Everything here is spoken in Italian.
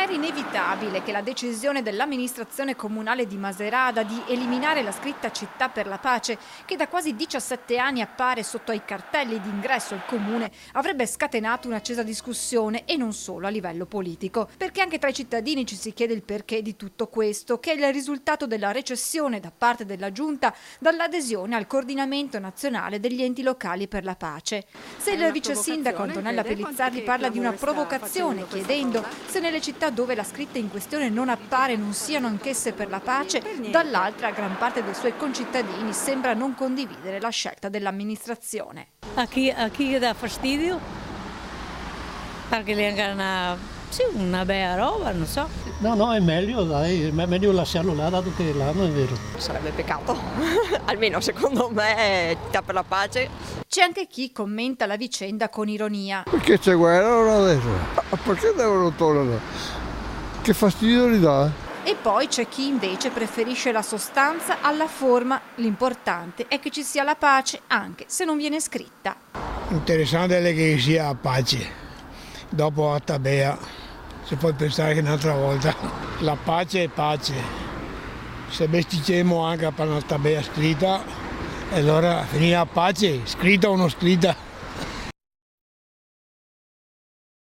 Era inevitabile che la decisione dell'amministrazione comunale di Macerata di eliminare la scritta Città per la Pace, che da quasi 17 anni appare sotto ai cartelli di ingresso al comune, avrebbe scatenato un'accesa discussione e non solo a livello politico. Perché anche tra i cittadini ci si chiede il perché di tutto questo, che è il risultato della recessione da parte della Giunta dall'adesione al coordinamento nazionale degli enti locali per la pace. Se il vice sindaco Antonella Pellizzardi parla di una provocazione, chiedendo se nelle città dove la scritta in questione non appare non siano anch'esse per la pace, dall'altra gran parte dei suoi concittadini sembra non condividere la scelta dell'amministrazione. A chi dà fastidio? Perché le hanno una bella roba, non so. No, è meglio, dai, è meglio lasciarlo là, dato che là non è vero. Sarebbe peccato, almeno secondo me, Città per la Pace. C'è anche chi commenta la vicenda con ironia. Perché c'è guerra adesso? Perché devono toglierla? Che fastidio gli dà? E poi c'è chi invece preferisce la sostanza alla forma. L'importante è che ci sia la pace anche se non viene scritta. Interessante è che sia pace. Dopo a Tabea si può pensare che un'altra volta la pace è pace. Se besticemo anche per una Tabea scritta, allora finirà pace, scritta o non scritta.